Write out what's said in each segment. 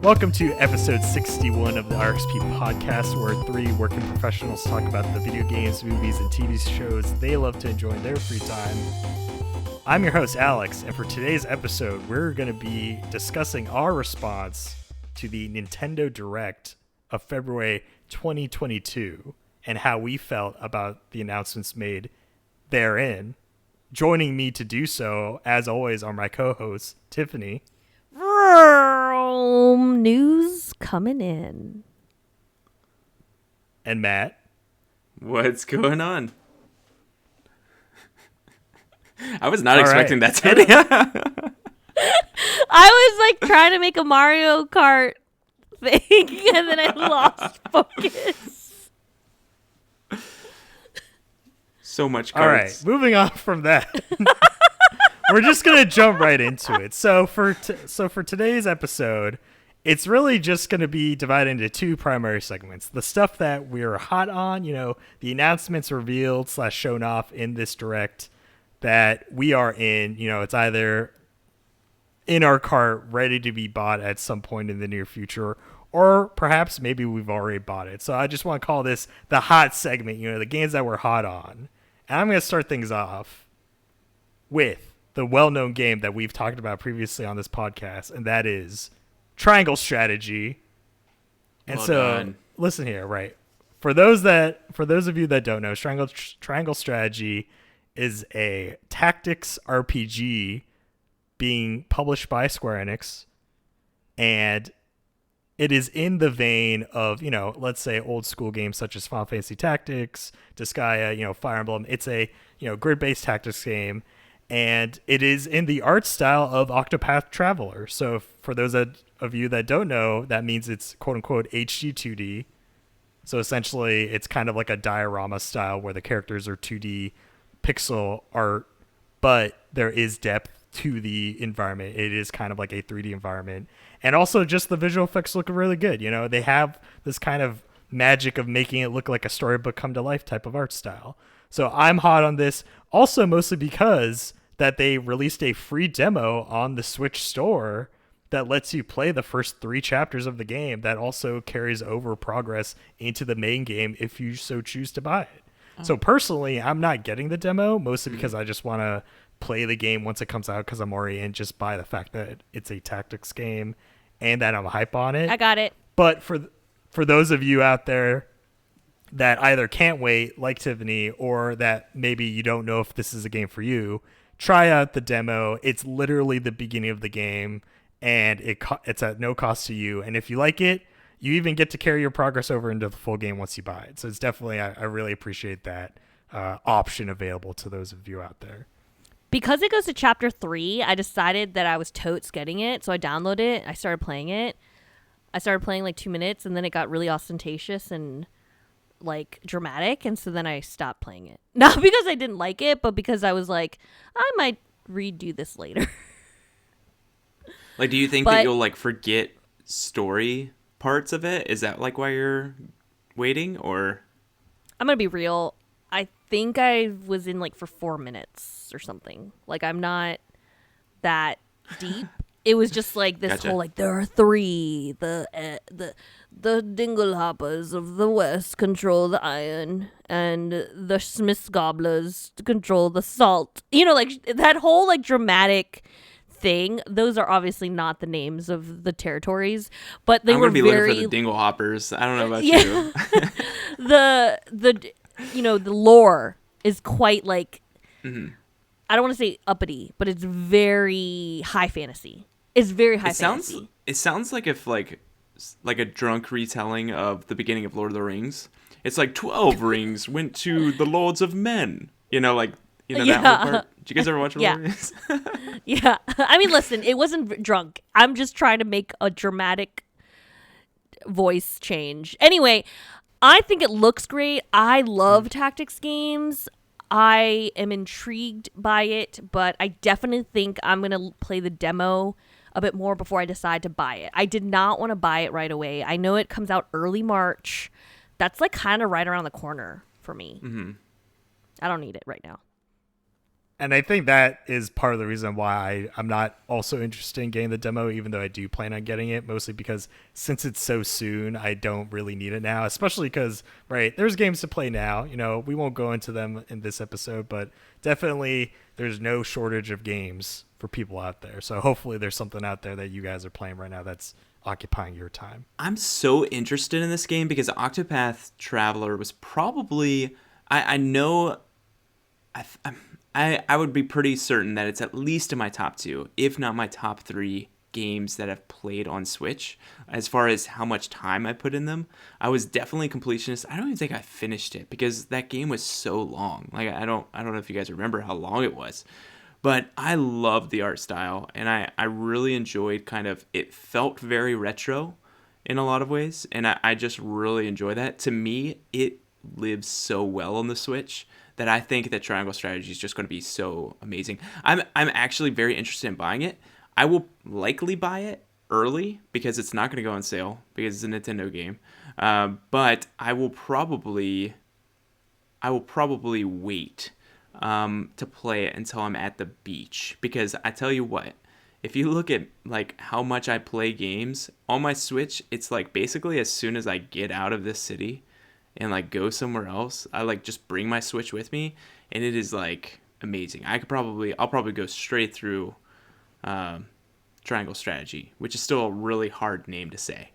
Welcome to episode 61 of the RXP podcast, where three working professionals talk about the video games, movies, and TV shows they love to enjoy in their free time. I'm your host, Alex, and for today's episode, we're going to be discussing our response to the Nintendo Direct of February 2022 and how we felt about the announcements made therein. Joining me to do so, as always, are my co-hosts, Tiffany. News coming in. And Matt. What's going on? I was not expecting that to I was like trying to make a Mario Kart thing and then I lost focus. So much cards. All right, moving on from that. We're just going to jump right into it. So for today's episode, it's really just going to be divided into two primary segments. The stuff that we're hot on, the announcements revealed / shown off in this direct that we are in, it's either in our cart, ready to be bought at some point in the near future, or perhaps maybe we've already bought it. So I just want to call this the hot segment, the games that we're hot on. And I'm going to start things off with the well-known game that we've talked about previously on this podcast, and that is Triangle Strategy. And listen here, right? For those of you that don't know, Triangle Strategy is a tactics RPG being published by Square Enix, and it is in the vein of, let's say old school games such as Final Fantasy Tactics, Disgaea, Fire Emblem. It's a, grid-based tactics game, and it is in the art style of Octopath Traveler. So for those of you that don't know, that means it's quote-unquote HD 2D. So essentially, it's kind of like a diorama style where the characters are 2D pixel art, but there is depth to the environment. It is kind of like a 3D environment. And also just the visual effects look really good. They have this kind of magic of making it look like a storybook come to life type of art style. So I'm hot on this also mostly because that they released a free demo on the Switch store that lets you play the first 3 chapters of the game that also carries over progress into the main game if you so choose to buy it. Oh. So personally, I'm not getting the demo, mostly because I just want to play the game once it comes out because I'm already in just by the fact that it's a tactics game and that I'm hype on it. I got it. But for those of you out there that either can't wait, like Tiffany, or that maybe you don't know if this is a game for you, try out the demo. It's literally the beginning of the game, and it's at no cost to you. And if you like it, you even get to carry your progress over into the full game once you buy it. So it's definitely, I really appreciate that option available to those of you out there. Because it goes to chapter 3, I decided that I was totes getting it. So I downloaded it. I started playing it. I started playing like 2 minutes, and then it got really ostentatious and like dramatic, and so then I stopped playing it. Not because I didn't like it, but because I was like, I might redo this later. Like, do you think that you'll like forget story parts of it? Is that like why you're waiting? Or I'm gonna be real, I think I was in like for 4 minutes or something. Like, I'm not that deep. It was just like this whole like, there are 3. The Dinglehoppers of the West control the iron, and the Smith's Gobblers control the salt. Like that whole like dramatic thing. Those are obviously not the names of the territories, but they were very. I'm gonna be looking for the Dinglehoppers. I don't know about you. The lore is quite like. Mm-hmm. I don't want to say uppity, but it's very high fantasy. It's very high fantasy. It sounds like if like a drunk retelling of the beginning of Lord of the Rings. It's like 12 rings went to the Lords of Men. That whole part. Did you guys ever watch Lord of the Rings? Yeah. I mean, listen, it wasn't drunk. I'm just trying to make a dramatic voice change. Anyway, I think it looks great. I love tactics games. I am intrigued by it, but I definitely think I'm going to play the demo a bit more before I decide to buy it. I did not want to buy it right away. I know it comes out early March. That's like kind of right around the corner for me. Mm-hmm. I don't need it right now. And I think that is part of the reason why I'm not also interested in getting the demo, even though I do plan on getting it, mostly because since it's so soon, I don't really need it now, especially because, right, there's games to play now. We won't go into them in this episode, but definitely there's no shortage of games for people out there. So hopefully there's something out there that you guys are playing right now that's occupying your time. I'm so interested in this game because Octopath Traveler was probably, I know, I would be pretty certain that it's at least in my top 2, if not my top 3 games that I've played on Switch. As far as how much time I put in them, I was definitely a completionist. I don't even think I finished it because that game was so long. Like I don't know if you guys remember how long it was, but I loved the art style and I really enjoyed it felt very retro in a lot of ways, and I just really enjoy that. To me, it lives so well on the Switch that I think that Triangle Strategy is just going to be so amazing. I'm actually very interested in buying it. I will likely buy it early because it's not going to go on sale because it's a Nintendo game. But I will probably wait to play it until I'm at the beach, because I tell you what, if you look at like how much I play games on my Switch, it's like basically as soon as I get out of this city and like go somewhere else, I like just bring my Switch with me, and it is like amazing. I'll probably go straight through Triangle Strategy, which is still a really hard name to say.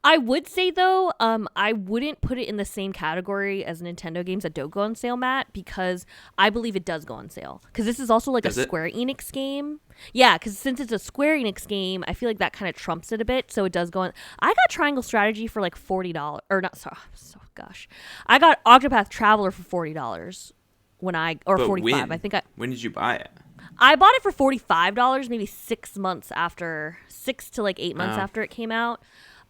I would say though, I wouldn't put it in the same category as Nintendo games that don't go on sale, Matt, because I believe it does go on sale. Because this is also like Does a it? Square Enix game. Yeah, because since it's a Square Enix game, I feel like that kind of trumps it a bit. So it does go on. I got Triangle Strategy for like $40, or not. Gosh, I got Octopath Traveler for $40 or But 45. when? I think When did you buy it? I bought it for $45, maybe 6 months after, 6 to like 8 months Oh. after it came out.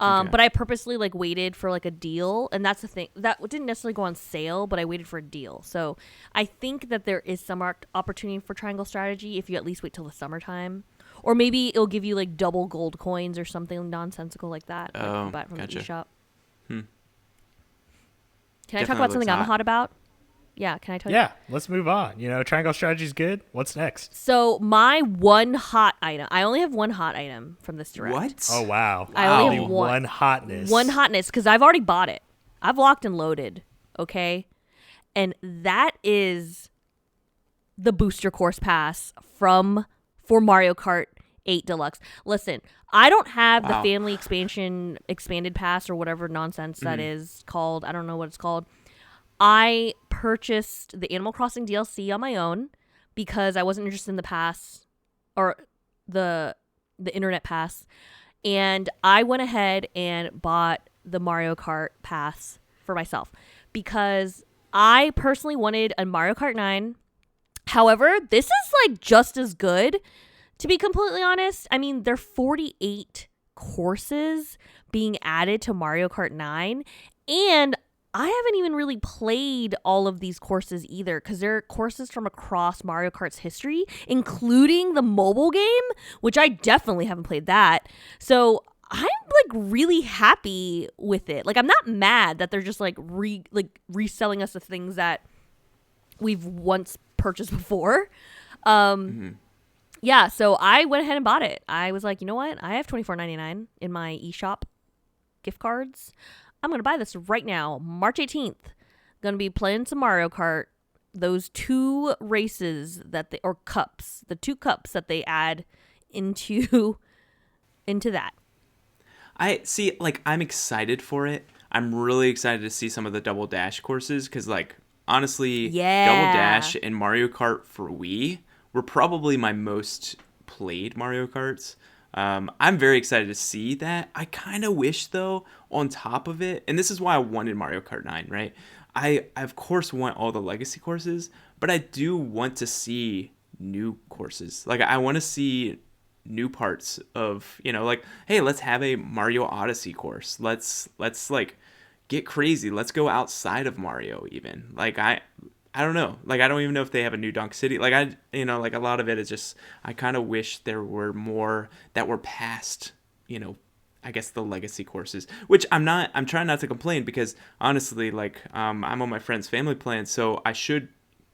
Okay. But I purposely like waited for like a deal, and that's the thing that didn't necessarily go on sale, but I waited for a deal. So I think that there is some opportunity for Triangle Strategy if you at least wait till the summertime, or maybe it'll give you like double gold coins or something nonsensical like that. Like, if you buy it from gotcha. the eShop. Hmm. Can I talk Definitely about something looks I'm hot. hot about? Yeah, can I tell you? Yeah, let's move on. Triangle Strategy's good. What's next? So my one hot item, I only have one hot item from this direct. What? Oh, wow. I only Only have one hotness. One hotness, because I've already bought it. I've locked and loaded, okay? And that is the booster course pass for Mario Kart 8 Deluxe. Listen, I don't have the Wow. family expanded pass or whatever nonsense that is called. I don't know what it's called. I purchased the Animal Crossing DLC on my own because I wasn't interested in the pass or the internet pass. And I went ahead and bought the Mario Kart pass for myself because I personally wanted a Mario Kart 9. However, this is like just as good, to be completely honest. I mean, there are 48 courses being added to Mario Kart 9, and I haven't even really played all of these courses either, because they're courses from across Mario Kart's history, including the mobile game, which I definitely haven't played that. So I'm like really happy with it. Like, I'm not mad that they're just like reselling us the things that we've once purchased before. Yeah, so I went ahead and bought it. I was like, you know what? I have $24.99 in my eShop gift cards. I'm going to buy this right now, March 18th. Going to be playing some Mario Kart. Those 2 races cups, the 2 cups that they add into that. I see, like, I'm excited for it. I'm really excited to see some of the Double Dash courses because, like, honestly, Yeah. Double Dash and Mario Kart for Wii were probably my most played Mario Karts. I'm very excited to see that. I kind of wish, though, on top of it, and this is why I wanted Mario Kart 9, right? I of course want all the legacy courses, but I do want to see new courses. Like, I want to see new parts of, like, hey, let's have a Mario Odyssey course. Let's like get crazy. Let's go outside of Mario even. Like, I don't know. Like, I don't even know if they have a new Dunk City. Like, like a lot of it is just, I kind of wish there were more that were past, I guess the legacy courses, which I'm trying not to complain because honestly, like, I'm on my friend's family plan, so I should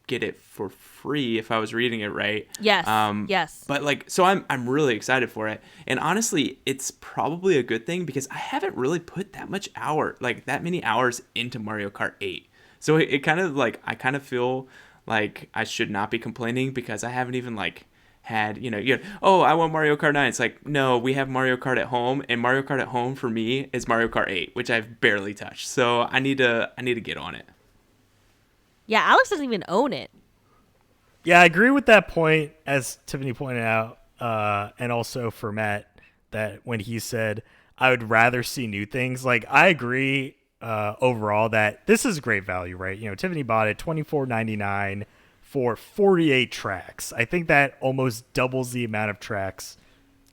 get it for free if I was reading it right. Yes. Yes. But like, so I'm really excited for it. And honestly, it's probably a good thing because I haven't really put that many hours into Mario Kart 8. So it kind of like, I kind of feel like I should not be complaining because I haven't even like had, oh, I want Mario Kart 9. It's like, no, we have Mario Kart at home, and Mario Kart at home for me is Mario Kart 8, which I've barely touched. So I need to get on it. Yeah, Alex doesn't even own it. Yeah, I agree with that point, as Tiffany pointed out, and also for Matt, that when he said, I would rather see new things, like, I agree overall that this is great value, right? Tiffany bought it $24.99 for 48 tracks. I think that almost doubles the amount of tracks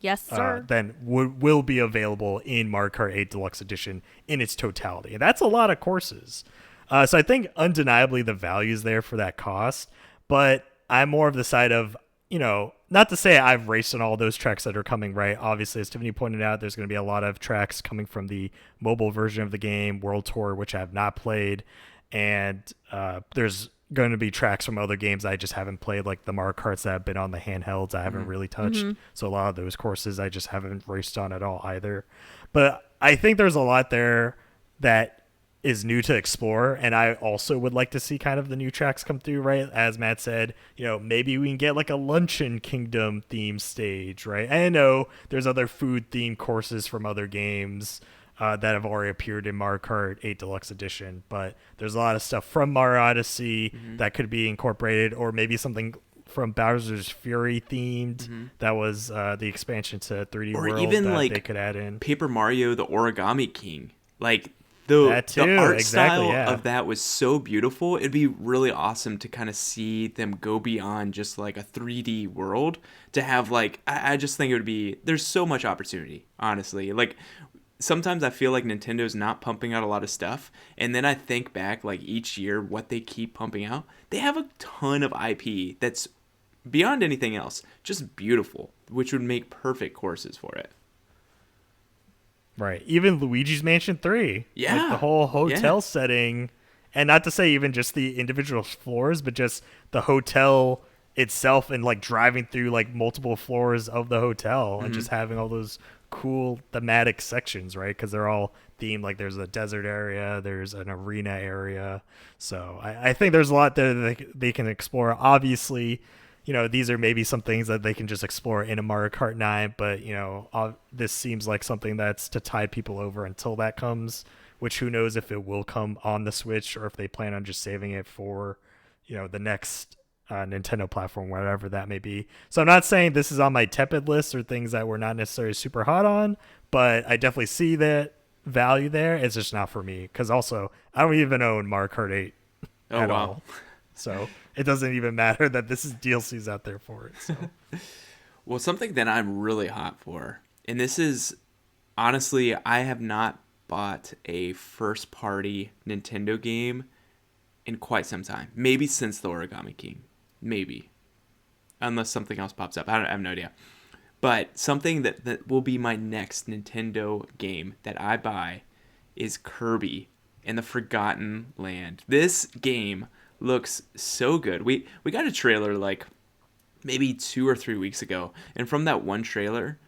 yes, sir. then will be available in Mario Kart 8 Deluxe Edition in its totality. And that's a lot of courses. So I think undeniably the value's there for that cost, but I'm more of the side of, not to say I've raced on all those tracks that are coming, right? Obviously, as Tiffany pointed out, there's going to be a lot of tracks coming from the mobile version of the game, World Tour, which I have not played. And there's going to be tracks from other games I just haven't played, like the Mario Karts that have been on the handhelds I haven't really touched. So a lot of those courses I just haven't raced on at all either. But I think there's a lot there that is new to explore, and I also would like to see kind of the new tracks come through, right? As Matt said, maybe we can get like a Luncheon Kingdom theme stage, right? I know there's other food themed courses from other games that have already appeared in Mario Kart 8 Deluxe Edition, but there's a lot of stuff from Mario Odyssey that could be incorporated, or maybe something from Bowser's Fury themed that was the expansion to 3D or World even that like they could add in. Paper Mario the Origami King, like the art style of that was so beautiful. It'd be really awesome to kind of see them go beyond just like a 3D world to have like, I just think there's so much opportunity, honestly. Like sometimes I feel like Nintendo's not pumping out a lot of stuff, and then I think back like each year what they keep pumping out. They have a ton of IP that's beyond anything else, just beautiful, which would make perfect courses for it. Right. Even Luigi's Mansion 3. Yeah. Like the whole hotel setting. And not to say even just the individual floors, but just the hotel itself and like driving through like multiple floors of the hotel and just having all those cool thematic sections, right? Because they're all themed. Like there's a desert area, there's an arena area. So I think there's a lot there that they can explore. Obviously, these are maybe some things that they can just explore in a Mario Kart 9, but, this seems like something that's to tide people over until that comes, which who knows if it will come on the Switch or if they plan on just saving it for, the next Nintendo platform, whatever that may be. So I'm not saying this is on my tepid list or things that we're not necessarily super hot on, but I definitely see that value there. It's just not for me, because also I don't even own Mario Kart 8 at all. So it doesn't even matter that this is DLCs out there for it. So. Well, something that I'm really hot for, and this is, honestly, I have not bought a first-party Nintendo game in quite some time. Maybe since the Origami King. Maybe. Unless something else pops up. I have no idea. But something that will be my next Nintendo game that I buy is Kirby and the Forgotten Land. This game looks so good. We got a trailer like maybe 2 or 3 weeks ago, and from that one trailer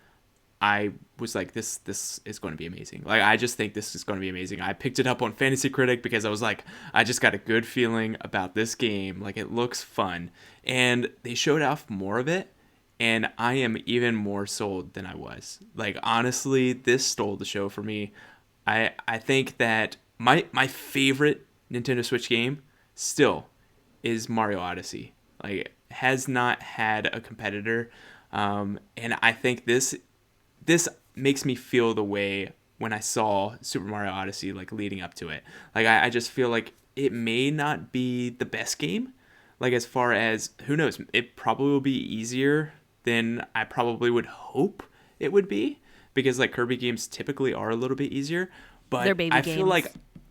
I was like, this is going to be amazing. Like I just think this is going to be amazing. I picked it up on Fantasy Critic because I was like, I just got a good feeling about this game. Like it looks fun, and they showed off more of it, and I am even more sold than I was. Like honestly, this stole the show for me. I think that my favorite Nintendo Switch game still is Mario Odyssey. Like has not had a competitor, and I think this makes me feel the way when I saw Super Mario Odyssey like leading up to it. Like I just feel like it may not be the best game, like as far as, who knows, it probably will be easier than I probably would hope it would be, because like Kirby games typically are a little bit easier, but they're baby games.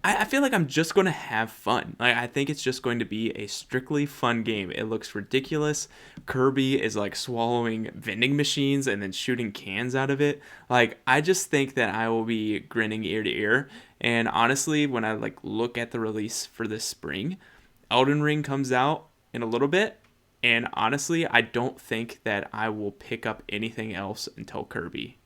I feel like I'm just going to have fun. Like I think it's just going to be a strictly fun game. It looks ridiculous. Kirby is like swallowing vending machines and then shooting cans out of it. Like I just think that I will be grinning ear to ear. And honestly, when I like look at the release for this spring, Elden Ring comes out in a little bit. And honestly, I don't think that I will pick up anything else until Kirby.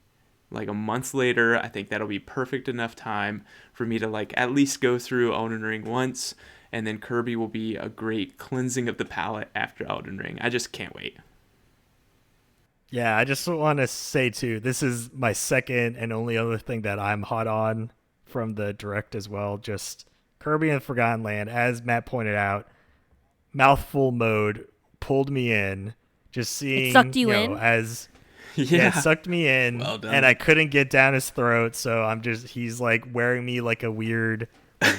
Like a month later, I think that'll be perfect enough time for me to like at least go through Elden Ring once, and then Kirby will be a great cleansing of the palate after Elden Ring. I just can't wait. Yeah, I just want to say too, this is my second and only other thing that I'm hot on from the direct as well. Just Kirby and Forgotten Land, as Matt pointed out, mouthful mode pulled me in. Just seeing, it sucked you in? As yeah, it sucked me in, well done. And I couldn't get down his throat. So he's like wearing me like a weird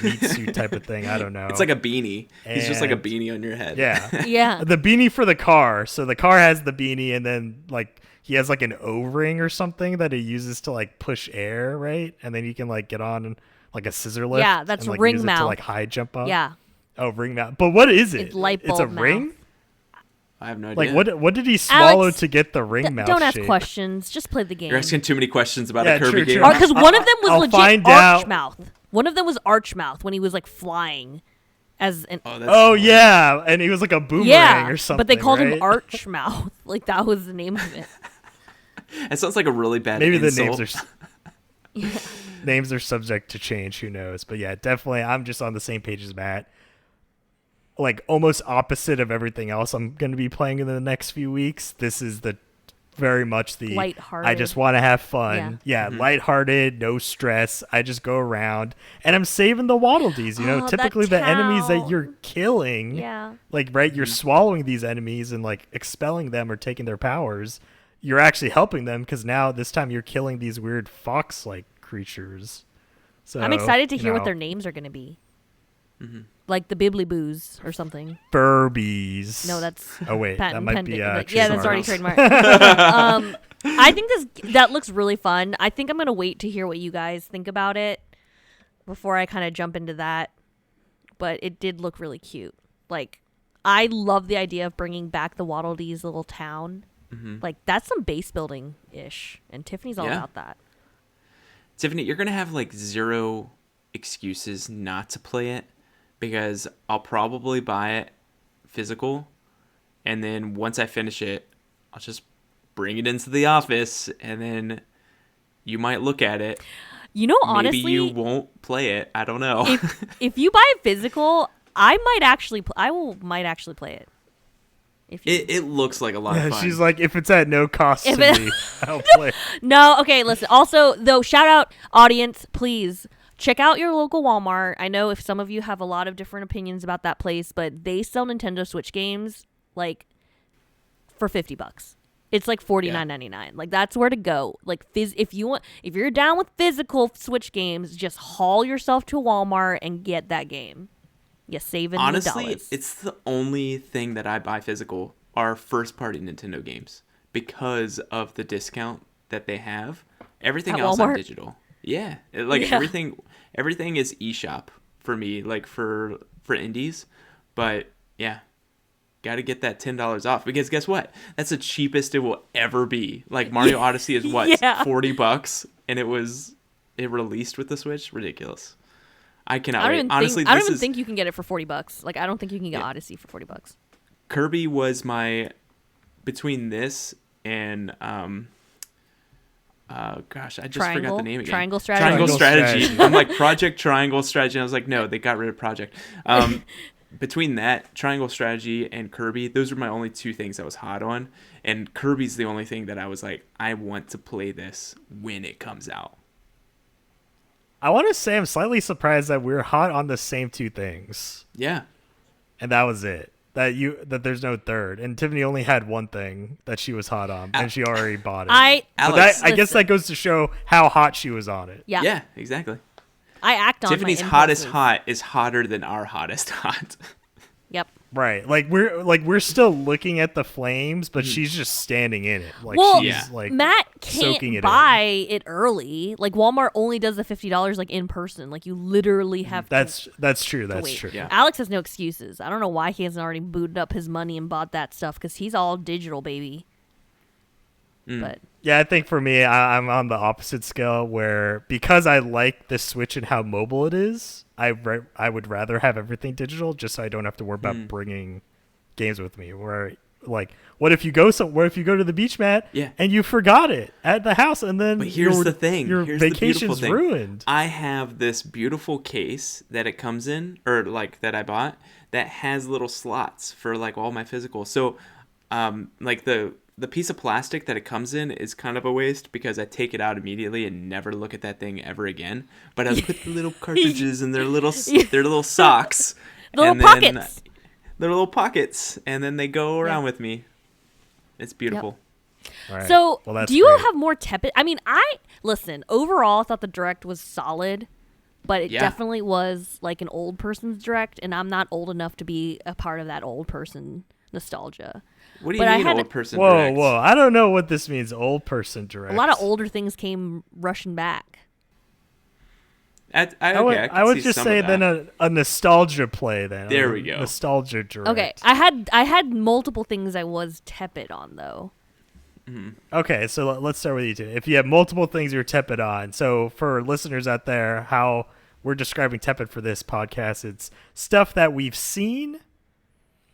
meat suit type of thing. I don't know. It's like a beanie. He's just like a beanie on your head. Yeah. Yeah. The beanie for the car. So the car has the beanie, and then like he has like an O-ring or something that he uses to like push air, right? And then you can like get on like a scissor lift. Yeah, that's and, like, ring use mouth. it to like high jump up. Yeah. Oh, ring mouth. But what is it? It's light It's a bulb ring? mouth. I have no idea. Like what did he swallow Alex, to get the ring mouth Don't ask shape? questions. Just play the game. You're asking too many questions about Yeah, a Kirby true, game. true. Because one of them was I'll legit find out. Archmouth. One of them was Archmouth when he was like flying as an. Oh yeah, and he was like a boomerang or something. but they called him right? Archmouth. Like that was the name of it. It sounds like a really bad Maybe insult. the names are names are subject to change. Who knows? But yeah, definitely, I'm just on the same page as Matt. Like almost opposite of everything else I'm going to be playing in the next few weeks. This is the very much the Lighthearted. I just want to have fun. Yeah, lighthearted, no stress. I just go around and I'm saving the Waddle Dees. You know, Oh, typically that the enemies that cow. you're killing. Yeah. Like right, you're swallowing these enemies and like expelling them or taking their powers. You're actually helping them because now this time you're killing these weird fox-like creatures. So I'm excited to you hear what know, their names are going to be. Like the Bibliboos or something. Furbies. No, that's Oh wait, that patent might pending. be But yeah, that's already trademark. trademarked. I think that looks really fun. I think I'm gonna wait to hear what you guys think about it before I kind of jump into that. But it did look really cute. Like I love the idea of bringing back the Waddle Dee's little town. Like that's some base building ish, and Tiffany's all about that. Tiffany, you're going to have like zero excuses not to play it because I'll probably buy it physical. And then once I finish it, I'll just bring it into the office and then you might look at it. You know, honestly, maybe you won't play it. I don't know. if you buy it physical, I might actually play it. If you... It looks like a lot of fun. She's like, if it's at no cost to me, I'll play. No, okay, listen. Also, though, shout out audience, please check out your local Walmart. I know if some of you have a lot of different opinions about that place, but they sell Nintendo Switch games like for $50. It's like $49.99. Like that's where to go. Like if you're down with physical Switch games, just haul yourself to Walmart and get that game. You're saving Honestly, $. it's the only thing that I buy physical are first-party Nintendo games because of the discount that they have. Everything At else Walmart? on digital. Yeah, everything is eShop for me, like for indies. But yeah, got to get that $10 off because guess what? That's the cheapest it will ever be. Like Mario Odyssey is what $40, and it released with the Switch. Ridiculous. I cannot wait. Honestly, I don't even think you can get it for $40. Like I don't think you can get Odyssey for $40. Kirby was between this and gosh, I just forgot the name again. Triangle Strategy. Triangle Strategy. Strategy. I'm like Project Triangle Strategy. And I was like, no, they got rid of Project. Between that, Triangle Strategy and Kirby, those were my only two things I was hot on. And Kirby's the only thing that I was like, I want to play this when it comes out. I want to say I'm slightly surprised that we're hot on the same two things. Yeah. And that was it. That there's no third. And Tiffany only had one thing that she was hot on, and she already bought it. I guess that goes to show how hot she was on it. Yeah. Yeah, exactly. I act on Tiffany's my hottest impulses. hot is hotter than our hottest hot. Yep. Right. Like we're still looking at the flames, but she's just standing in it. Like Well, she's like Matt soaking can't it buy it early. Like Walmart only does the $50 like in person. Like you literally have That's true. to That's wait. true. Yeah. Alex has no excuses. I don't know why he hasn't already booted up his money and bought that stuff because he's all digital, baby. But Yeah, I think for me, I'm on the opposite scale where because I like the Switch and how mobile it is, I would rather have everything digital just so I don't have to worry about bringing games with me where like, what if you go to the beach, Matt, Yeah. and you forgot it at the house, and then But here's the thing. Your Here's the beautiful vacation's thing. ruined. I have this beautiful case that it comes in, or like that I bought, that has little slots for like all my physical. So, like the piece of plastic that it comes in is kind of a waste because I take it out immediately and never look at that thing ever again. But I put the little cartridges in their little socks, Little pockets. Their little pockets, and then they go around with me. It's beautiful. All right. So, well, do you great. have more tepid? I mean, listen, overall, I thought the direct was solid, but it definitely was like an old person's direct, and I'm not old enough to be a part of that old person nostalgia. What do you mean old person direct? Whoa. I don't know what this means, old person direct. A lot of older things came rushing back. I would just say then a nostalgia play then. There we go. Nostalgia direct. Okay, I had multiple things I was tepid on though. Mm-hmm. Okay, so let's start with you two. If you have multiple things you're tepid on, so for listeners out there, how we're describing tepid for this podcast, it's stuff that we've seen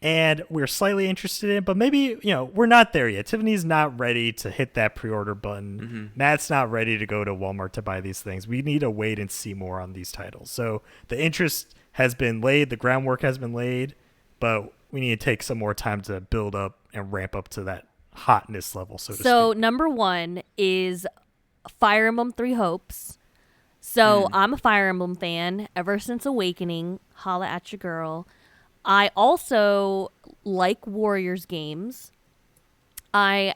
and we're slightly interested in, but maybe, we're not there yet. Tiffany's not ready to hit that pre-order button. Mm-hmm. Matt's not ready to go to Walmart to buy these things. We need to wait and see more on these titles. So the interest has been laid, the groundwork has been laid, but we need to take some more time to build up and ramp up to that hotness level, so to speak. So number 1 is Fire Emblem 3 Hopes. So I'm a Fire Emblem fan ever since Awakening. Holla at your girl. I also like Warriors games. I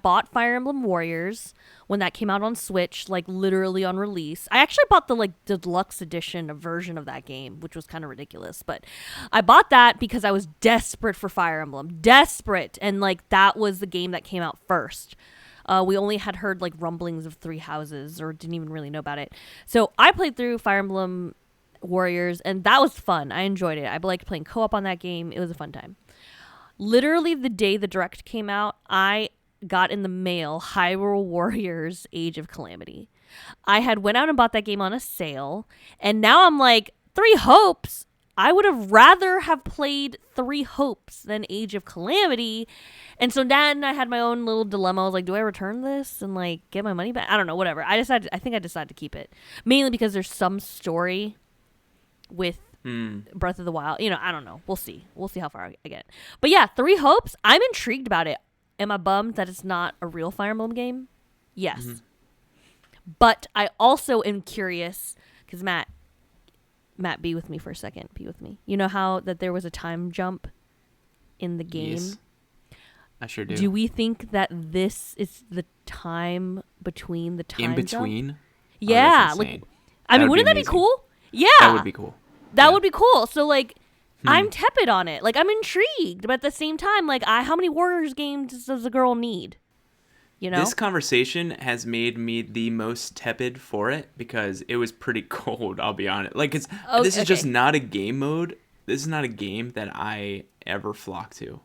bought Fire Emblem Warriors when that came out on Switch, like literally on release. I actually bought the deluxe edition version of that game, which was kind of ridiculous. But I bought that because I was desperate for Fire Emblem. Desperate. And that was the game that came out first. We only had heard rumblings of Three Houses or didn't even really know about it. So I played through Fire Emblem Warriors, and that was fun. I enjoyed it. I liked playing co-op on that game. It was a fun time. Literally the day the direct came out, I got in the mail Hyrule Warriors Age of Calamity. I had went out and bought that game on a sale, and now I'm like, 3 Hopes? I would have rather have played 3 Hopes than Age of Calamity. And so then I had my own little dilemma. I was like, do I return this and get my money back? I don't know, whatever. I think I decided to keep it. Mainly because there's some story with Breath of the Wild. I don't know. We'll see. We'll see how far I get. But yeah, 3 Hopes. I'm intrigued about it. Am I bummed that it's not a real Fire Emblem game? Yes. Mm-hmm. But I also am curious because Matt, be with me for a second. Be with me. You know how that there was a time jump in the game? Yes. I sure do. Do we think that this is the time between the time in between? Jump? Yeah. I mean, wouldn't that be cool? Yeah. That would be cool. That would be cool. So, I'm tepid on it. I'm intrigued. But at the same time, how many Warriors games does a girl need? This conversation has made me the most tepid for it because it was pretty cold, I'll be honest. This is just not a game mode. This is not a game that I ever flock to.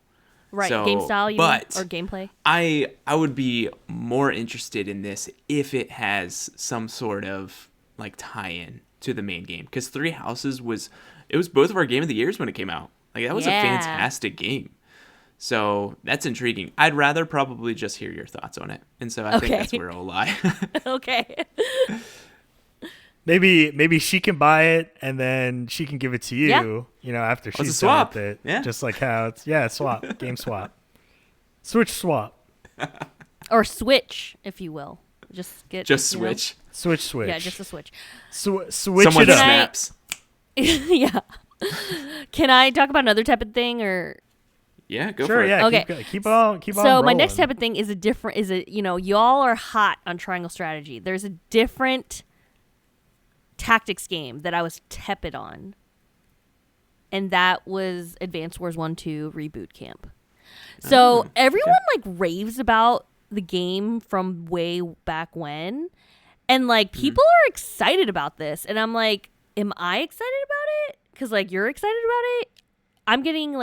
Right, so, game style, you mean, or gameplay? I would be more interested in this if it has some sort of tie-in to the main game. Because Three Houses was both of our Game of the Years when it came out. That was a fantastic game. So that's intriguing. I'd rather probably just hear your thoughts on it. And so I think that's where it'll lie. Okay. Maybe she can buy it and then she can give it to you, after she's done with it. Yeah. Just like how it's, swap, game swap. Switch swap. Or switch, if you will. Just switch. Switch. Yeah, just a switch. Switch Someone it up. snaps. Yeah. Can I talk about another tepid thing or? Yeah, go for it. Yeah, okay. Keep on So rolling. my next tepid thing is y'all are hot on Triangle Strategy. There's a different tactics game that I was tepid on. And that was Advance Wars 1-2 Reboot Camp. So everyone raves about the game from way back when. And people are excited about this. And I'm like, am I excited about it? Because you're excited about it? I'm getting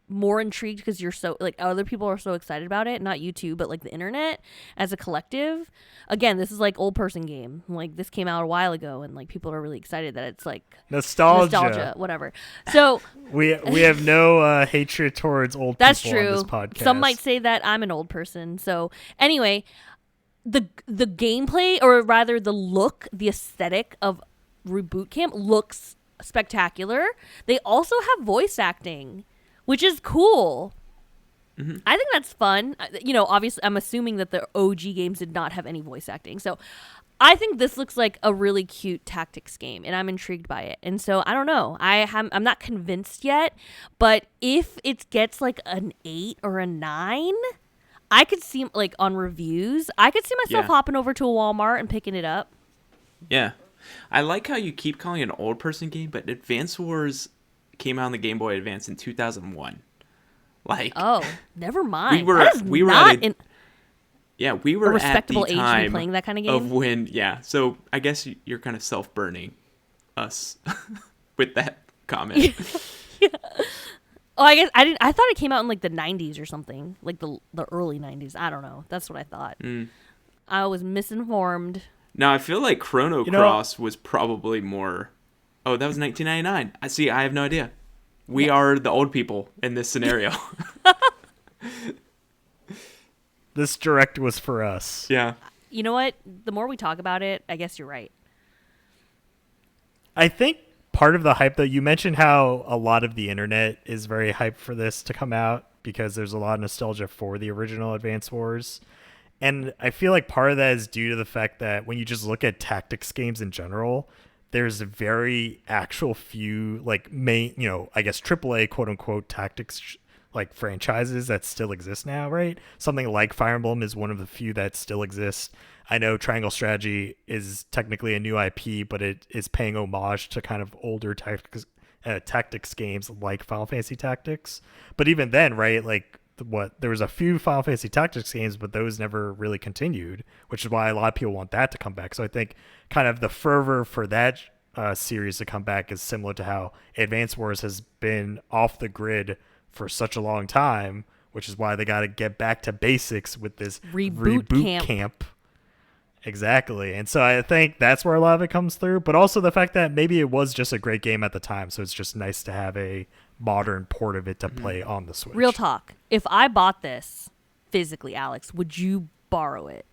more intrigued because you're so like other people are so excited about it, not you two, but like the internet as a collective. Again, this is like old person game. Like this came out a while ago, and like people are really excited that it's like nostalgia, whatever. So we have no hatred towards old that's people true. on this podcast. Some might say that I'm an old person. So anyway, the gameplay, or rather the look, the aesthetic of Reboot Camp looks spectacular. They also have voice acting, which is cool. Mm-hmm. I think that's fun. You know, obviously, I'm assuming that the OG games did not have any voice acting. So I think this looks like a really cute tactics game, and I'm intrigued by it. And so I don't know. I'm not convinced yet, but if it gets like an 8 or a 9, I could see, like, on reviews, I could see myself hopping over to a Walmart and picking it up. Yeah. I like how you keep calling it an old person game, but Advance Wars came out on the Game Boy Advance in 2001. Like, oh, never mind. we were at a respectable at the age time to be playing that kind of game. of when, so I guess you're kind of self-burning us with that comment. Yeah. Oh, I guess I thought it came out in like the 90s or something, like the early 90s. I don't know. That's what I thought. I was misinformed. Now I feel like Chrono Cross was probably more. Oh, that was 1999. I have no idea. We are the old people in this scenario. This direct was for us. Yeah. You know what? The more we talk about it, I guess you're right. I think part of the hype, though, you mentioned how a lot of the internet is very hyped for this to come out because there's a lot of nostalgia for the original Advance Wars. And I feel like part of that is due to the fact that when you just look at tactics games in general, there's a very actual few, like, main, I guess AAA quote unquote tactics like franchises that still exist now, right? Something like Fire Emblem is one of the few that still exists. I know Triangle Strategy is technically a new IP, but it is paying homage to kind of older tactics games like Final Fantasy Tactics. But even then, right, like there was a few Final Fantasy Tactics games, but those never really continued, which is why a lot of people want that to come back. So I think kind of the fervor for that series to come back is similar to how Advance Wars has been off the grid for such a long time, which is why they got to get back to basics with this reboot camp. Exactly. And so I think that's where a lot of it comes through, but also the fact that maybe it was just a great game at the time, so it's just nice to have a modern port of it to play on the Switch. Real talk. If I bought this physically, Alex, would you borrow it?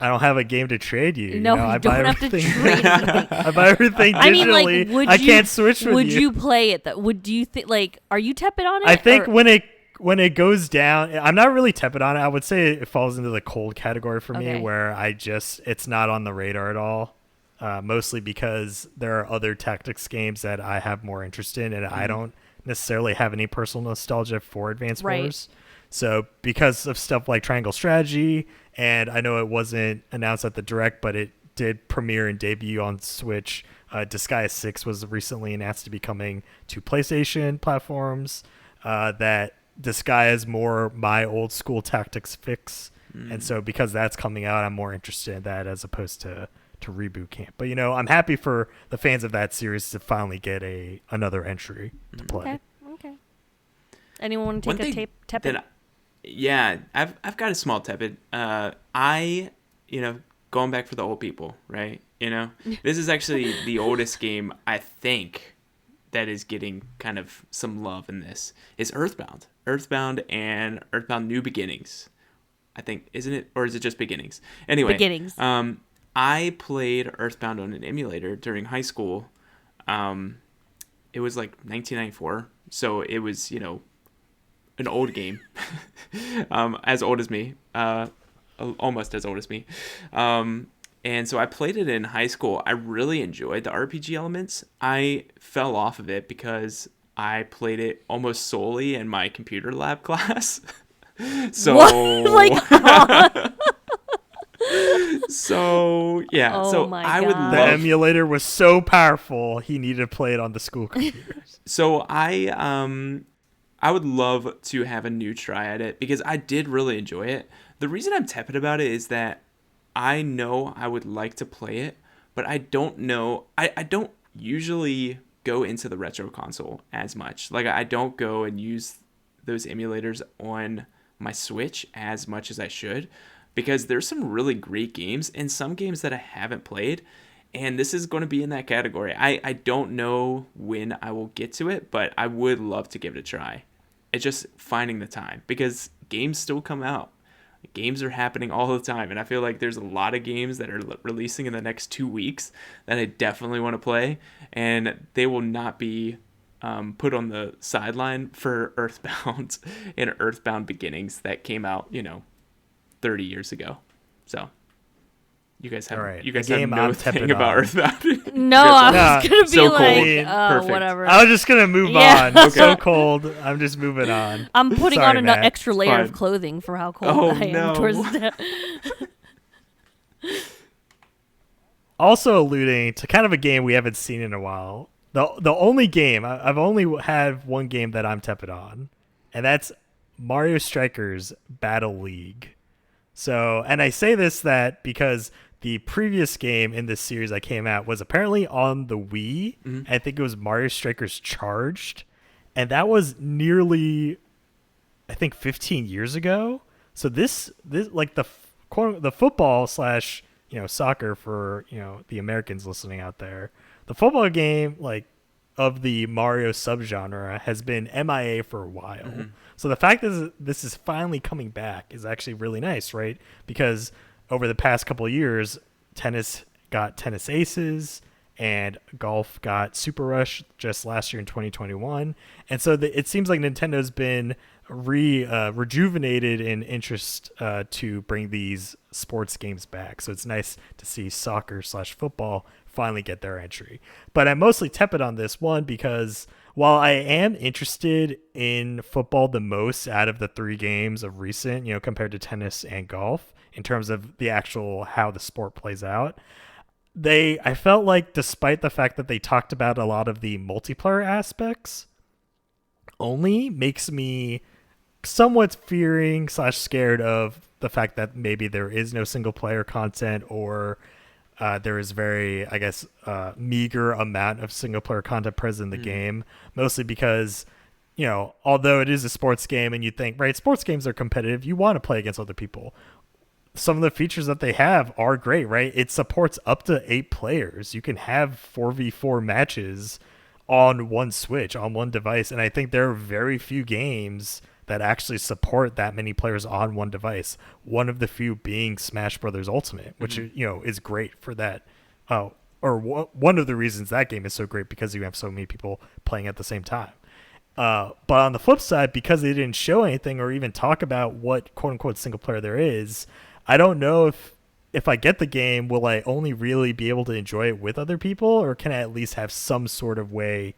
I don't have a game to trade you. No, I don't have to trade anything. I buy everything digitally. I mean, like, I can't switch with you. Would you play it, though? Do you think, like, are you tepid on it? I think when it goes down, I'm not really tepid on it. I would say it falls into the cold category for me, where it's not on the radar at all. Mostly because there are other tactics games that I have more interest in, and I don't necessarily have any personal nostalgia for Advance Wars. So because of stuff like Triangle Strategy, and I know it wasn't announced at the Direct, but it did premiere and debut on Switch. Disgaea 6 was recently announced to be coming to PlayStation platforms. That Disgaea is more my old school tactics fix. And so because that's coming out, I'm more interested in that as opposed to Reboot Camp. But I'm happy for the fans of that series to finally get another entry to play. Okay. Anyone want to take a tepid? Yeah, I've got a small tepid. Going back for the old people, right? This is actually the oldest game I think that is getting kind of some love in this is Earthbound. Earthbound and Earthbound New Beginnings. I think, isn't it? Or is it just Beginnings? Anyway. Beginnings. I played Earthbound on an emulator during high school. It was like 1994. So it was, an old game. As old as me. Almost as old as me. And so I played it in high school. I really enjoyed the RPG elements. I fell off of it because I played it almost solely in my computer lab class. So what? So yeah, I would love... The emulator was so powerful he needed to play it on the school computers. So I would love to have a new try at it because I did really enjoy it. The reason I'm tepid about it is that I know I would like to play it, but I don't know. I don't usually go into the retro console as much. Like I don't go and use those emulators on my Switch as much as I should, because there's some really great games and some games that I haven't played, and this is going to be in that category. I don't know when I will get to it, but I would love to give it a try. It's just finding the time, because games still come out. Games are happening all the time, and I feel like there's a lot of games that are releasing in the next 2 weeks that I definitely want to play, and they will not be put on the sideline for Earthbound and Earthbound Beginnings that came out, 30 years ago. So you guys have Right. you guys The have game no I'm thing tepid about on. Earthbound. No, I was gonna be So cold. like, Perfect. whatever. I was just gonna move Yeah. on. So cold. I'm just moving on. I'm putting Sorry, on an Matt. extra layer of Fine. clothing for how cold Oh, I am no. towards that. Also alluding to kind of a game we haven't seen in a while. The only game I've only had one game that I'm tepid on, and that's Mario Strikers Battle League. So, and I say this because the previous game in this series that came out was apparently on the Wii. Mm-hmm. I think it was Mario Strikers Charged, and that was nearly, I think, 15 years ago. So this like the football slash soccer for the Americans listening out there, the football game like of the Mario subgenre has been MIA for a while. Mm-hmm. So the fact that this is finally coming back is actually really nice, right? Because over the past couple of years, tennis got Tennis Aces and golf got Super Rush just last year in 2021. And so it seems like Nintendo's been rejuvenated in interest to bring these sports games back. So it's nice to see soccer / football finally get their entry. But I'm mostly tepid on this one because while I am interested in football the most out of the three games of recent, compared to tennis and golf in terms of the actual how the sport plays out, I felt like despite the fact that they talked about a lot of the multiplayer aspects, only makes me somewhat fearing / scared of the fact that maybe there is no single player content, or there is very, I guess, meager amount of single player content present in the game, mostly because, although it is a sports game and you think, right, sports games are competitive, you want to play against other people. Some of the features that they have are great, right? It supports up to 8 players. You can have 4v4 matches on one Switch, on one device. And I think there are very few games that actually support that many players on one device. One of the few being Smash Brothers Ultimate, which is great for that. One of the reasons that game is so great, because you have so many people playing at the same time. But on the flip side, because they didn't show anything or even talk about what quote unquote single player there is, I don't know if I get the game, will I only really be able to enjoy it with other people, or can I at least have some sort of way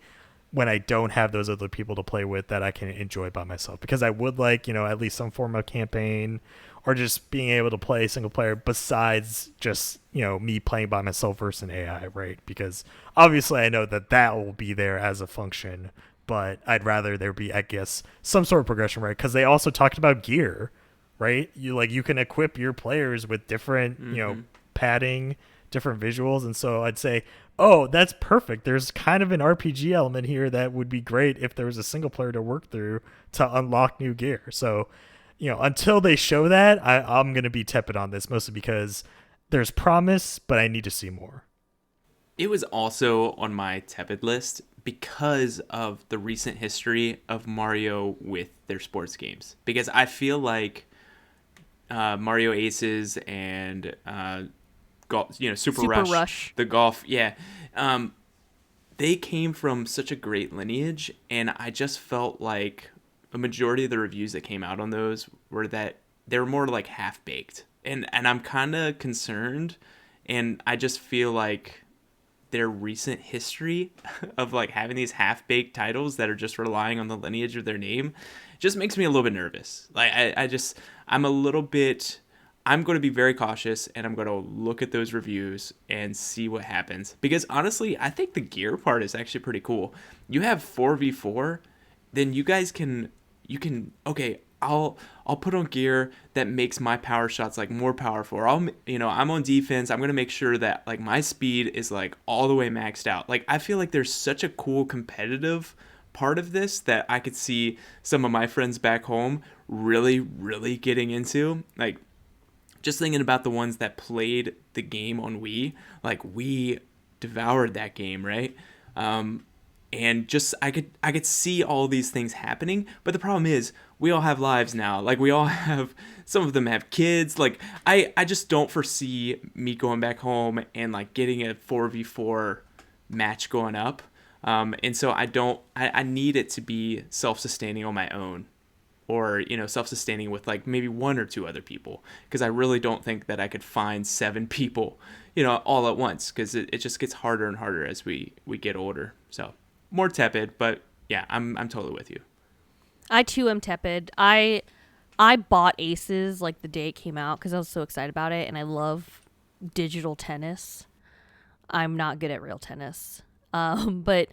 when I don't have those other people to play with that I can enjoy by myself? Because I would like, at least some form of campaign, or just being able to play single player besides just, me playing by myself versus an AI, right? Because obviously I know that will be there as a function, but I'd rather there be, I guess, some sort of progression, right? Because they also talked about gear, right? You can equip your players with different, padding, different visuals. And so I'd say, oh, that's perfect. There's kind of an RPG element here that would be great if there was a single player to work through to unlock new gear. So, until they show that, I'm going to be tepid on this, mostly because there's promise, but I need to see more. It was also on my tepid list because of the recent history of Mario with their sports games. Because I feel like Mario Aces and golf, Super Rush, the golf, they came from such a great lineage, and I just felt like a majority of the reviews that came out on those were that they were more like half baked, and I'm kind of concerned, and I just feel like their recent history of like having these half baked titles that are just relying on the lineage of their name just makes me a little bit nervous. Like I'm going to be very cautious, and I'm going to look at those reviews and see what happens. Because honestly, I think the gear part is actually pretty cool. You have 4v4, then you can, okay, I'll put on gear that makes my power shots like more powerful. Or I'm on defense. I'm going to make sure that like my speed is like all the way maxed out. Like I feel like there's such a cool competitive part of this that I could see some of my friends back home really, really getting into. Like just thinking about the ones that played the game on Wii, like we devoured that game, right? And just I could see all these things happening, but the problem is we all have lives now. Like we all have, some of them have kids. Like I just don't foresee me going back home and like getting a 4v4 match going up. And so I need it to be self-sustaining on my own, or self-sustaining with like maybe one or two other people, because I really don't think that I could find 7 people all at once, because it just gets harder and harder as we get older. So more Tepid, but yeah, I'm totally with you. I too am Tepid. I bought Aces like the day it came out because I was so excited about it, and I love digital tennis. I'm not good at real tennis, but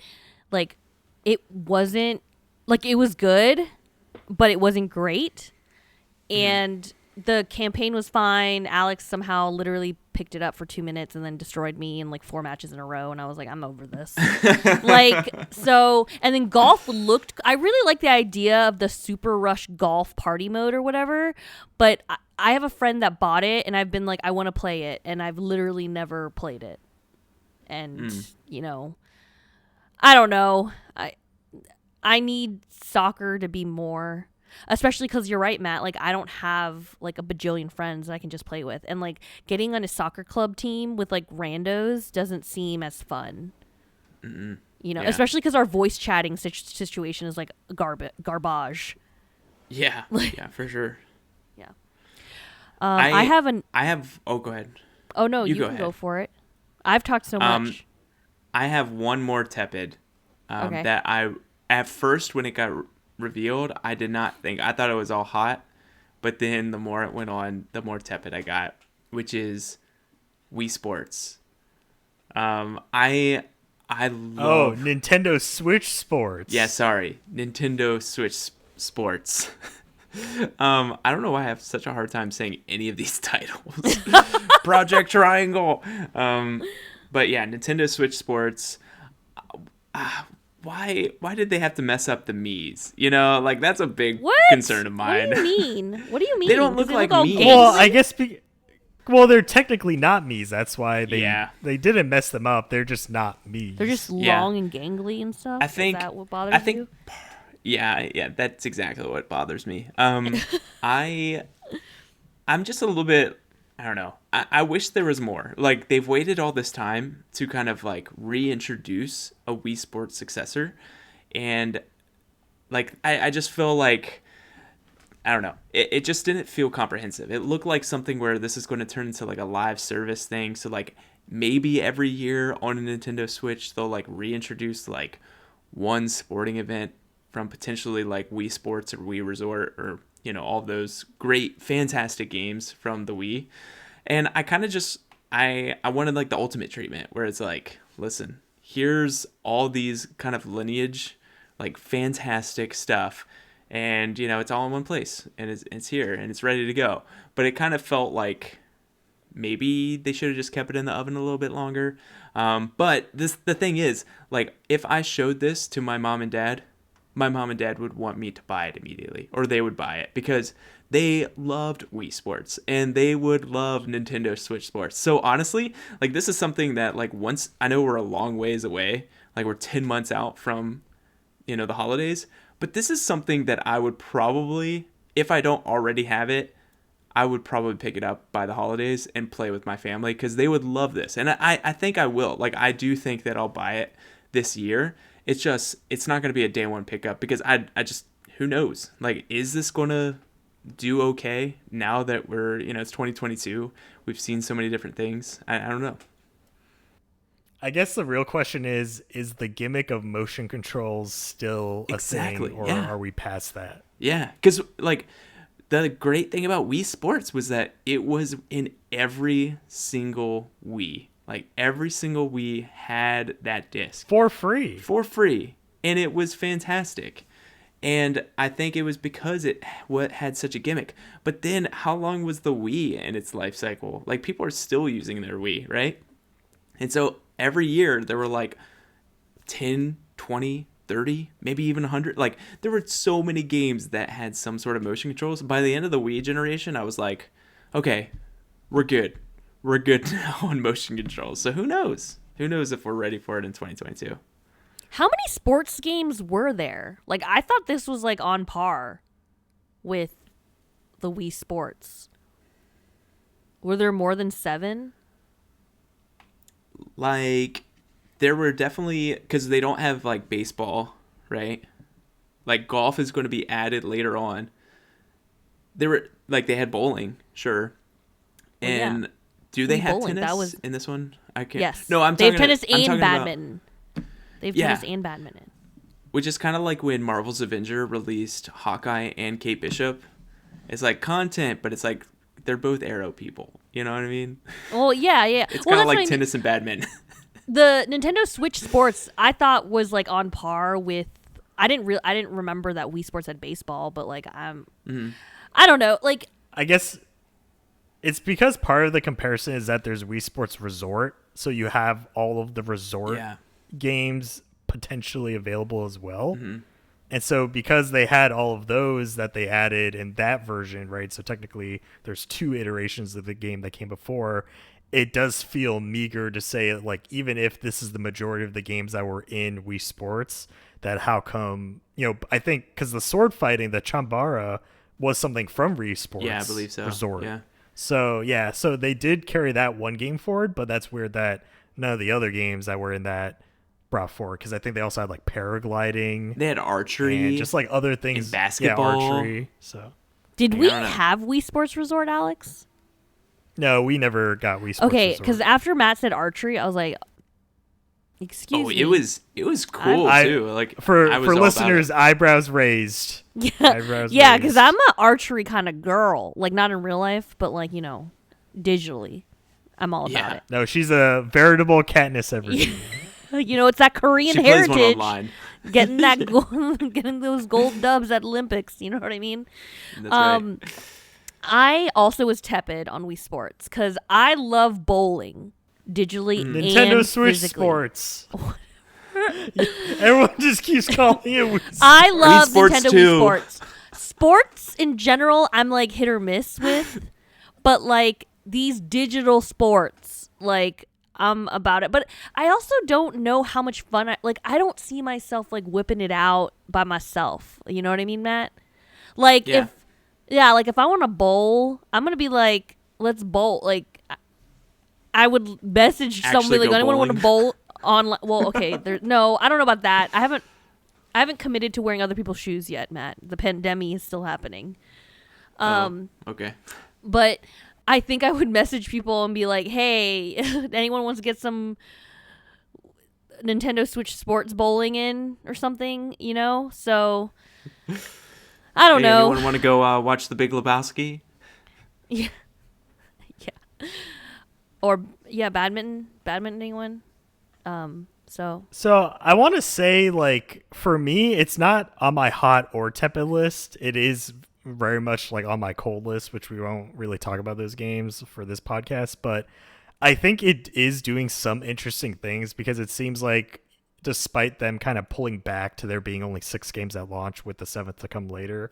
like it wasn't like, it was good, but it wasn't great. And the campaign was fine. Alex somehow literally picked it up for 2 minutes and then destroyed me in like 4 matches in a row. And I was like, I'm over this. And then golf I really like the idea of the Super Rush golf party mode or whatever. But I have a friend that bought it, and I've been like, I want to play it. And I've literally never played it. And, I don't know. I need soccer to be more, especially because you're right, Matt. Like, I don't have like a bajillion friends that I can just play with, and like getting on a soccer club team with like randos doesn't seem as fun. Especially because our voice chatting situation is like garbage. Yeah, yeah, for sure. Yeah. I have. Oh, go ahead. Oh no, you can go for it. I've talked so much. I have one more Tepid. Okay. That I, at first when it got revealed, I did not think, I thought it was all hot, but then the more it went on, the more Tepid I got, which is Wii Sports. I love Nintendo Switch Sports. Yeah, sorry, Nintendo Switch Sports. I don't know why I have such a hard time saying any of these titles. Project Triangle. But yeah, Nintendo Switch Sports. Why did they have to mess up the Miis? Like that's a big concern of mine. What do you mean? What do you mean? They don't look like Miis. Well, I guess they're technically not Miis. That's why they didn't mess them up. They're just not Miis. They're just long and gangly and stuff. I think is that what bothers you? Yeah, that's exactly what bothers me. I'm just a little bit, I don't know. I wish there was more. Like, they've waited all this time to kind of like reintroduce a Wii Sports successor, and like I just feel like, I don't know. It just didn't feel comprehensive. It looked like something where this is going to turn into like a live service thing. So like maybe every year on a Nintendo Switch they'll like reintroduce like one sporting event from potentially like Wii Sports or Wii Resort, or all of those great, fantastic games from the Wii. And I kind of just, I wanted like the ultimate treatment where it's like, listen, here's all these kind of lineage, like fantastic stuff. And, it's all in one place, and it's here and it's ready to go. But it kind of felt like maybe they should have just kept it in the oven a little bit longer. But the thing is, like, if I showed this to my mom and dad would want me to buy it immediately, or they would buy it because they loved Wii Sports and they would love Nintendo Switch Sports. So honestly, like, this is something that, like, once, I know we're a long ways away, like we're 10 months out from, the holidays, but this is something that I would probably, if I don't already have it, I would probably pick it up by the holidays and play with my family because they would love this. And I think I will. Like, I do think that I'll buy it this year. It's just, it's not going to be a day one pickup because I just, who knows? Like, is this going to do okay now that we're, it's 2022? We've seen so many different things. I don't know. I guess the real question is the gimmick of motion controls still a thing, or are we past that? Yeah, because, like, the great thing about Wii Sports was that it was in every single Wii. Like, every single Wii had that disc. For free. And it was fantastic. And I think it was because it had such a gimmick. But then how long was the Wii in its life cycle? Like, people are still using their Wii, right? And so every year there were like 10, 20, 30, maybe even 100. Like, there were so many games that had some sort of motion controls. By the end of the Wii generation, I was like, okay, we're good. We're good now on motion controls. So who knows? Who knows if we're ready for it in 2022? How many sports games were there? Like, I thought this was like on par with the Wii Sports. Were there more than 7? Like, there were definitely, because they don't have like baseball, right? Like, golf is going to be added later on. There were, like, they had bowling, sure. And do they have bowling, tennis in this one? I can't. Yes. No, I'm they talking have tennis I'm and talking badminton. They have tennis Yeah. and badminton. Which is kind of like when Marvel's Avenger released Hawkeye and Kate Bishop. It's like content, but it's like they're both arrow people. You know what I mean? Well, yeah. It's Well, kind of that's like tennis and badminton. The Nintendo Switch Sports, I thought, was like on par with. I didn't remember that Wii Sports had baseball, but like I don't know. Like, I guess it's because part of the comparison is that there's Wii Sports Resort, so you have all of the resort games potentially available as well. And so because they had all of those that they added in that version, right? So technically there's 2 iterations of the game that came before. It does feel meager to say, like, even if this is the majority of the games that were in Wii Sports, that how come, I think because the sword fighting, the Chambara, was something from Wii Sports. Yeah, I believe so. Resort. Yeah. So they did carry that one game forward, but that's weird that none of the other games that were in that brought forward, because I think they also had like paragliding. They had archery. And just like other things. And basketball. Yeah, archery. So. did we have Wii Sports Resort, Alex? No, we never got Wii Sports Okay, because after Matt said archery, I was like, excuse me. It was cool too. Like, for I was all listeners, about eyebrows raised. Yeah, Eyebrows yeah, raised. because I'm an archery kind of girl. Like, not in real life, but like, digitally. I'm all about it. No, she's a veritable Katniss Everdeen. It's that Korean She plays one heritage. online. Getting that getting those gold dubs at Olympics. You know what I mean? That's right. I also was tepid on Wii Sports because I love bowling digitally Nintendo and Switch physically. Sports. Everyone just keeps calling it Wii Sports. I love Sports Nintendo too. Wii Sports. Sports in general, I'm like hit or miss with, but like these digital sports, like I'm about it. But I also don't know how much fun I don't see myself like whipping it out by myself. You know what I mean, Matt? Like if I want to bowl, I'm gonna be like, let's bowl. Like I would message somebody like, anyone want to bowl online? Well, okay, no, I don't know about that. I haven't committed to wearing other people's shoes yet, Matt. The pandemic is still happening. Okay. But I think I would message people and be like, hey, anyone wants to get some Nintendo Switch Sports bowling in or something, So I don't know. Anyone want to go watch The Big Lebowski? Yeah. Yeah. Or badminton anyone? So I want to say, like, for me, it's not on my hot or tepid list. It is very much like on my cold list, which we won't really talk about those games for this podcast. But I think it is doing some interesting things, because it seems like despite them kind of pulling back to there being only 6 games at launch with the 7th to come later,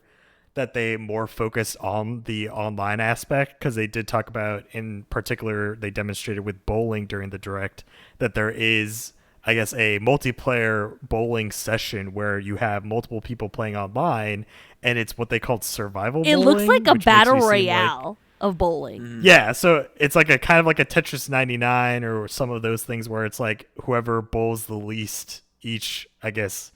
that they more focused on the online aspect, because they did talk about, in particular, they demonstrated with bowling during the direct, that there is, I guess, a multiplayer bowling session where you have multiple people playing online, and it's what they called survival bowling. it looks like a which makes battle me seem royale of bowling. Yeah, so it's like a kind of like a Tetris 99 or some of those things where it's like whoever bowls the least each, I guess,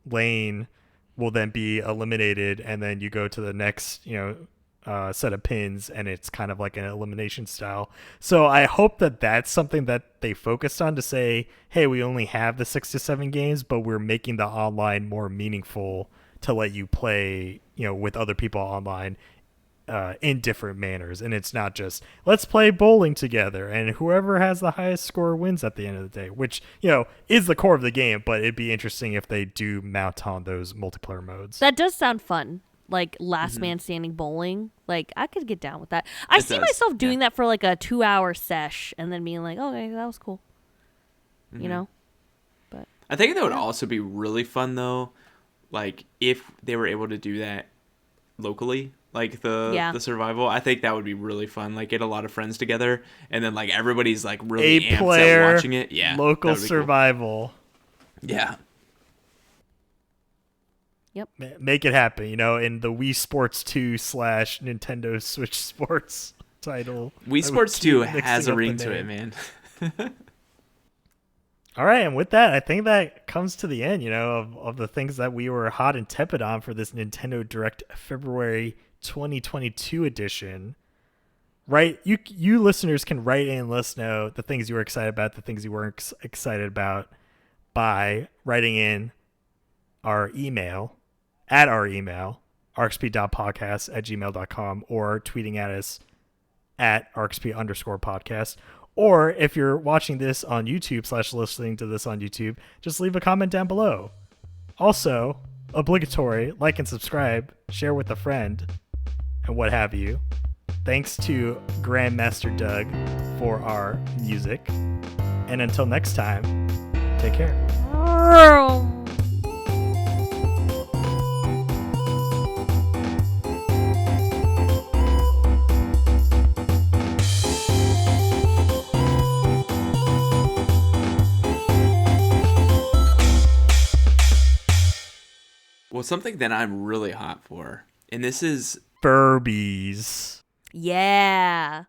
lane will then be eliminated, and then you go to the next, set of pins, and it's kind of like an elimination style. So I hope that that's something that they focused on, to say, hey, we only have the 6 to 7 games, but we're making the online more meaningful to let you play, with other people online. in different manners, and it's not just let's play bowling together and whoever has the highest score wins at the end of the day, which is the core of the game. But it'd be interesting if they do mount on those multiplayer modes. That does sound fun, like last man standing bowling. Like I could get down with that. I see myself doing that for like a 2-hour sesh and then being like, okay, that was cool. But I think that would also be really fun though, like if they were able to do that locally, like the survival. I think that would be really fun. Like get a lot of friends together and then like everybody's like really amped at watching it. Yeah, local survival. Cool. Yeah. Yep. Make it happen. In the Wii Sports 2 / Nintendo Switch Sports title. Wii Sports 2 has a ring to it, man. All right, and with that, I think that comes to the end, of the things that we were hot and tepid on for this Nintendo Direct February 2022 edition. Right? You listeners can write in and let us know the things you were excited about, the things you weren't excited about by writing in our email, rxp.podcast@gmail.com, or tweeting at us at rxp_podcast. Or if you're watching this on YouTube / listening to this on YouTube, just leave a comment down below. Also, obligatory, like and subscribe, share with a friend, and what have you. Thanks to Grandmaster Doug for our music. And until next time, take care. Well, something that I'm really hot for, and this is Furbies. Yeah.